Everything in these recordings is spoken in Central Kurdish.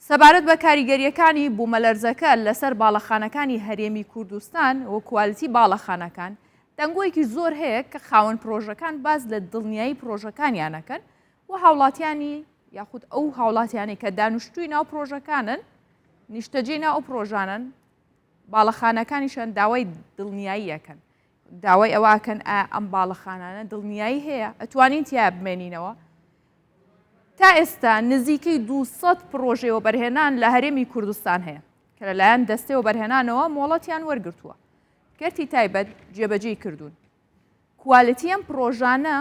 سەبارەت بە کاریگەریەکانی بوومەلەرزەکە لەسەر باڵەخانەکانی هەرێمی کوردستان و کوالیتی باڵەخانەکان دەنگۆیەکی زۆر هەیە کە خاوەن پرۆژەکان باز لە دڵنیایی پرۆژەکانیانەکەن و هاوڵاتیانی یاخود ئەو هاوڵاتیانی کە دانیشتووی ناو پرۆژەکانن نیشتەجێ ناو ئەو پرۆژانن باڵەخانەکانیشان داوای دڵنیاییەکەن داوای ئەوواکەن ئەم باڵەخانانە دڵنیایی هەیە ئەتوانین تیا بمێنینەوە. تا ئێستا نزیکەی 200 پرۆژەوە بەرهێنان لە هەرێمی کوردستان هەیە کە لەلایەن دەستەوە بەرهێنانەوە مۆڵەتیان وەرگرتووە کەرتی تایبەت جێبەجێی کردوون. کوالیتی ئەم پرۆژانە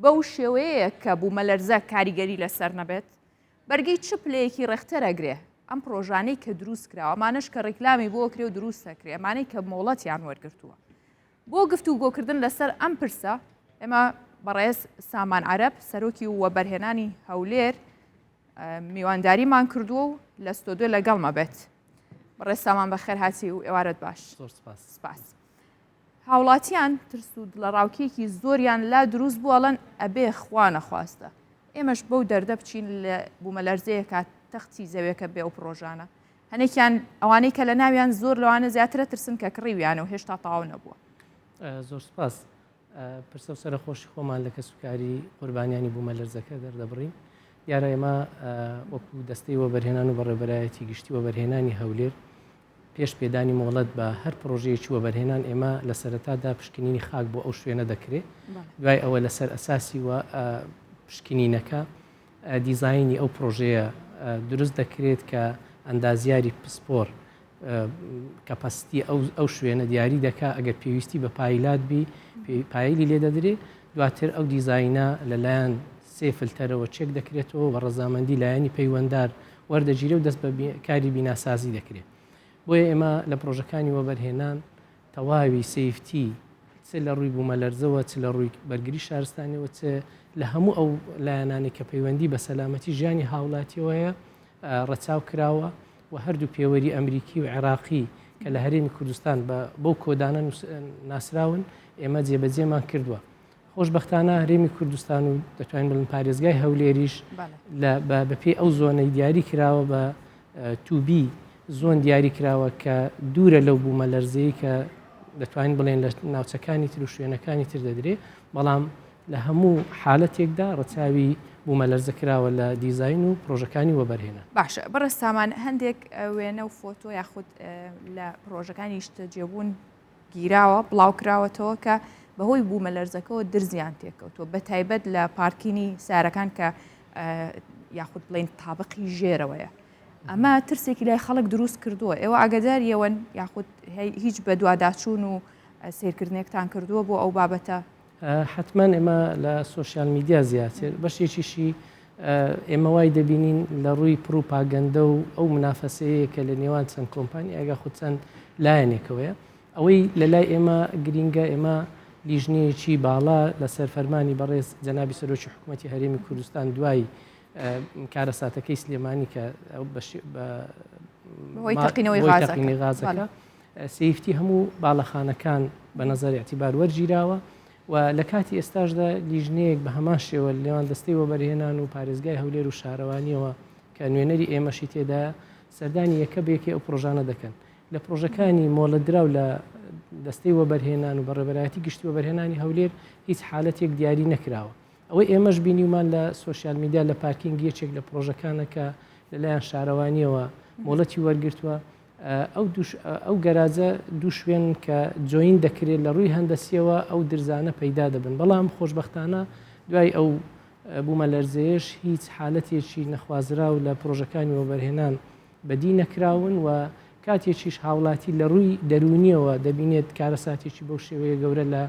بەو شێوەیە کە بوومەلەرزە کاریگەری لەسەر نەبێت بەرگەی چ پلەیەکی ڕێختەرەگرێ ئەم پرۆژانەی کە دروست کراوە ئەمانەش کە ڕێکلامی بۆ کرێ و دروست دەکرێ ئەمانەی کە مۆڵەتیان وەرگرتووە. بۆ گفتوگۆکردن لەسەر ئەم پرسە ئێمە بەڕێز سامان عەرەب سەرۆکی وەبەرهێنانی هەولێر میوانداریمان کردووە و لە ستۆدیۆ لەگەڵمە بێت. بەڕێز سامان بەخێر هاتی و ئێوارەت باش. سپاس. هاوڵاتیان ترس و دڵەڕاوکێکی زۆریان لا دروست بووەڵەن ئەبێ خوا نەخواستە ئێمەش بەو دەردە بچین لە بوومەلەرزەیەکە تەختی زەوێکە بێ ئەو پرۆژانە هەنێکیان ئەوانەی کە لە ناویان زۆر لەوانە زیاترە ترسن کە کڕیویانە و هێشتا تەواو نەبووە. زۆر سپاس. پرسە و سەرخۆشی خۆمان لە کەسوکاری قوربانیانی بوومەلەرزەکە دەردەبڕین. دیارە ئێمە وەکو دەستەی وەبەرهێنان و بەڕێبەرایەتی گشتی وەبەرهێنانی هەولێر پێش پێدانی مۆڵەت بە هەر پرۆژەیەکی وەبەرهێنان ئێمە لە سەرەتادا پشکنینی خاک بۆ ئەو شوێنە دەکرێت. دوای ئەوە لەسەر ئەساسی و پشکنینەکە دیزاینی ئەو پرۆژەیە دروست دەکرێت کە ئەندازیاری پسپۆر کەپاسیتی ئەو شوێنە دیاری دەکا ئەگەر پێویستی بە پایلات بی پایلی لێ دەدرێت. دواتر ئەو دیزاینە لەلایەن سێ فلتەرەوە چێک دەکرێتەوە بە ڕەزامەندی لایەنی پەیوەنددار وەردەگیرێ و دەست بە کاری بیناسازی دەکرێت. بۆیە ئێمە لە پرۆژەکانی وەبەرهێنان تەواوی سیفتی چ لە ڕووی بوومەلەرزەوە چ لە ڕووی بەرگری شارستانیەوە چ لە هەموو ئەو لایەنانی کە پەیوەندی بە سەلامەتی ژیانی هاوڵاتیەوەیە ڕەچاو کراوە و هەردوو پێوەری ئەمریکی و عێراقی کە لە هەرێمی کوردستان بۆ کۆدانە ناسراون ئێمە جێبەجێمان کردووە. خۆشبەختانە هەرێمی کوردستان و دەتوانین بڵین پارێزگای هەولێریش بەپێی ئەو زۆنەی دیاری کراوە بە توبی زۆن دیاری کراوە کە دوورە لەو بوومەلەرزەیە کە دەتوانین بڵێن لە ناوچەکانی تر و شوێنەکانی تر دەدرێت بەڵام لە هەموو حالەتێکدا ڕەچاوی بوومەلەرزە کراوە لە دیزاین و پرۆژەکانی وەبەرهێنان. باشە بەڕێستامان هەندێک وێنە و فۆتۆ یاخود لە پرۆژەکانی شتەجێبوون گیراوە بڵاو کراوەتەوە کە بەهۆی بوومەلەرزەکەەوە درزیان تێکەوتوە بە تایبەت لە پارکینی سارەکان کە یاخود بڵین تابقی ژێرەوەیە. ئەمە ترسێکی لای خەڵک دروست کردووە ئێوە ئاگاداریەوەن یاخود هیچ بە دوواداچوون و سیرکردنێکتان کردووە بۆ ئەو بابەتە؟ حتمما ئێمە لە سوۆسیال میدیا زیاتر بەشێکیشی ئێمە وای دەبینین لە ڕووی پروپاگەندە و ئەو منافەسەیە کە لە نێوان چەند کۆمپانی ئەگە خود چەند لایەنێکەوەیە ئەوەی لە لای ئێمە گرینگە ئێمە لیژنەیەکی باڵا لەسەر فەرمانی بەڕێز جەنابی سەرۆکی حکوومەتی هەرێمی کوردستان دوای کارە ساتەکەی سلێمانی کە تەقینەوەی غازەکە سیفتی هەموو باڵەخانەکان بە نەزەر ئەعتیبار وەرگیراوە و لە کاتی ئێستاشدا لیژنەیەک بە هەمان شێوە لێوان دەستەی وەبەرهێنان و پارێزگای هەولێر و شارەوانیەوە کە نوێنەری ئێمەشی تێدا سەردانی یەکە بەیەکی ئەو پرۆژانە دەکەن. لە پرۆژەکانی مۆڵەتدراو لە دەستەی وەبەرهێنان و بەڕێبەرایەتی گشتی وەبەرهێنانی هەولێر هیچ حالەتێک دیاری نەکراوە. ئەوەی ئێمەش بینیمان لە سوۆسیال میدیا لە پارکینگ یەکێک لە پرۆژەکانەکە لەلایەن شارەوانیەوە مۆڵەتی وەرگرتووە ئەو گەراجە دوو شوێن کە جۆین دەکرێت لە ڕووی هەندەسیەوە ئەو درزانە پەیدا دەبن بەڵام خۆشبەختانە دوای ئەو بوومەلەرزەیەش هیچ حالەتێکی نەخوازرا و لە پرۆژەکانی وەبەرهێنان بەدی نەکراون و کاتێکیش هاوڵاتی لە ڕووی دەرونیەوە دەبینێت کارەساتێکی بەو شێوەیە گەورە لە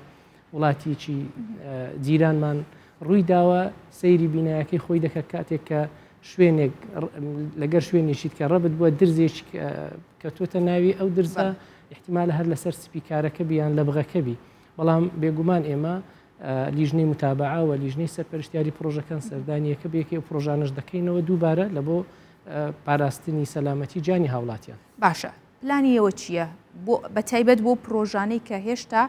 وڵاتیکی جیرانمان ڕووی داوە سەیری بینایەکەی خۆی دەکات کاتێک کە شوێنێک لەگەر شوێنێکیت کە ڕەبت بووە درزێکی کە تۆتە ناوی ئەو درزە احتیمالە هەر لەسەر سپیکارەکە بیان لە بغەکە بی بەڵام بێگومان ئێمە لیژنەی متابعە و لیژنەی سەرپەرشتیاری پرۆژەکان سەردانیەکە بێکی ئەو پرۆژانش دەکەینەوە دووبارە لە بۆ پاراستنی سەلامەتی جانی هاوڵاتیان. باشە پلانیەوە چییە بە تایبەت بۆ پرۆژانەی کە هێشتا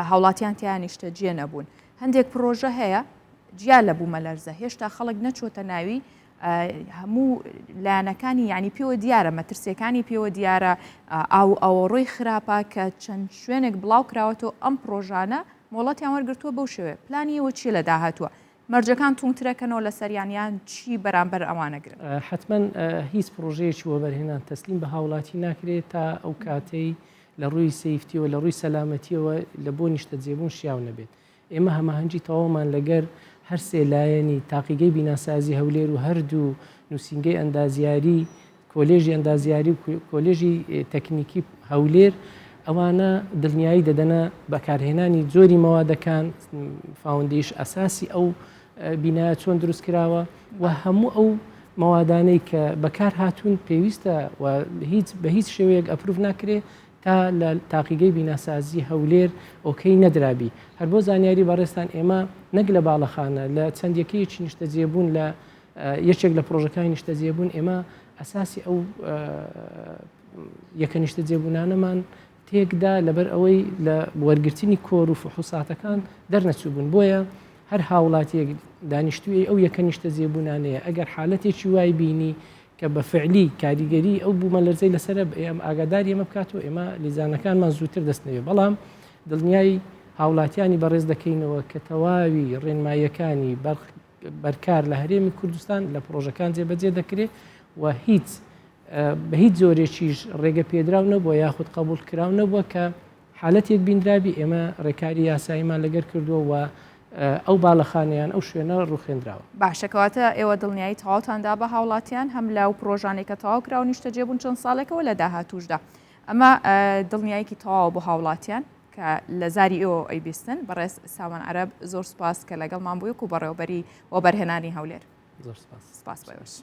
هاوڵاتیان تیان نیشتەجێ نەبوون؟ هەندێک پرۆژە هەیە جیا لە بوومەلەرزە هێشتا خەڵک نەچۆتە ناوی هەموو لایەنەکانی ینی پێوە دیارە مەترسیەکانی پێوە دیارە ئەو ڕۆی خراپە کە چەند شوێنێک بڵاو کراوەتەوە ئەم پرۆژانە مۆڵەتیان وەرگرتووە بەو شێوێ پلانیەوە چی لە داهاتووە مەرجەکان تونترەکەنەوە لە سەریانیان چی بەرامبەر ئەوانەگرن حتمما هیچ پرۆژەیەکی وەبەرهێنان تەسلیم بە هاوڵاتی ناکرێت تا ئەو کاتەی لە ڕووی سیفتیەوە لە ڕووی سەلامەتیەوە لە بۆ نیشتە جێبوون شیاو نەبێت ئێمە هەماهەنگی تەواومان لەگەر هەر سێ لایەنی تاقیگەی بیناسازی هەولێر و هەردوو نووسینگەی ئەندازیاری کۆلێژی ئەندازیاری و کۆلێژی تەکنیکی هەولێر ئەوانە دڵنیایی دەدەنە بەکارهێنانی جۆری مەوادەکان فاوندیش ئەساسی ئەو بینایە چۆن دروست کراوە و هەموو ئەو مەوادانەی کە بەکار هاتوون پێویستە و بە هیچ شێوەیەک ئەپروف ناکرێت تا لە تاقیگەی بیناسازی هەولێر ئۆکەی نەدرابی هەر بۆ زانیاری بەڕێستان ئێمە نەک لە باڵەخانە لە چەندێکەیەکی نیشتەجێبوون لە یەکێک لە پرۆژەکانی نیشتەجێبوون ئێمە ئەساسی ئەو یەکە نیشتەجێبوونانەمان تێکدا لەبەر ئەوەی لە وەرگرتنی کۆر و فحوساتەکان دەرنەچوو بوون بۆیە هەر هاوڵاتیەک دانیشتووی ئەو یەکە نیشتەجێبوونانەیە ئەگەر حالەتێکی وای بینی کە بە فعلی کاریگەری ئەو بوومەلەرزەی لەسرە ئێم ئاگاداری ئێمە بکاتەوە ئێمە لیزانەکانمان زووتر دەستنەوێ بەڵام دڵنیای هاوڵاتیانی بەڕێز دەکەینەوە کە تەواوی ڕێنماییەکانی بەرکار لە هەرێمی کوردستان لە پرۆژەکان جێبەجێ دەکرێت و هیچ بە هیچ زۆرێکیش ڕێگە پێدراو نەبووە یاخود قبول کراو نەبووە کە حالەتێک بیندرابی ئێمە ڕێکاری یاساییمان لەگەر کردووە و ئەو باڵەخانیان ئەو شوێنە ڕوخێنراوە باشەکەواتە ئێوە دڵنیایی تەواوتاندا بە هاوڵاتیان هەم لەو پرۆژانێک کە تەواو کرا و نیشتەجێبوون چەند ساڵێکەوە لە داهاتووشدا ئەمە دڵنیایەکی تەواو بۆ هاوڵاتیان کە لە زاری ئێوە ئەیبیستن بەڕێز سامان عەرەب زۆر سپاس کە لەگەڵمان بوویک و بەڕێوەبەری وەبەرهێنانی هەولێر زۆر سپاس بەوەش.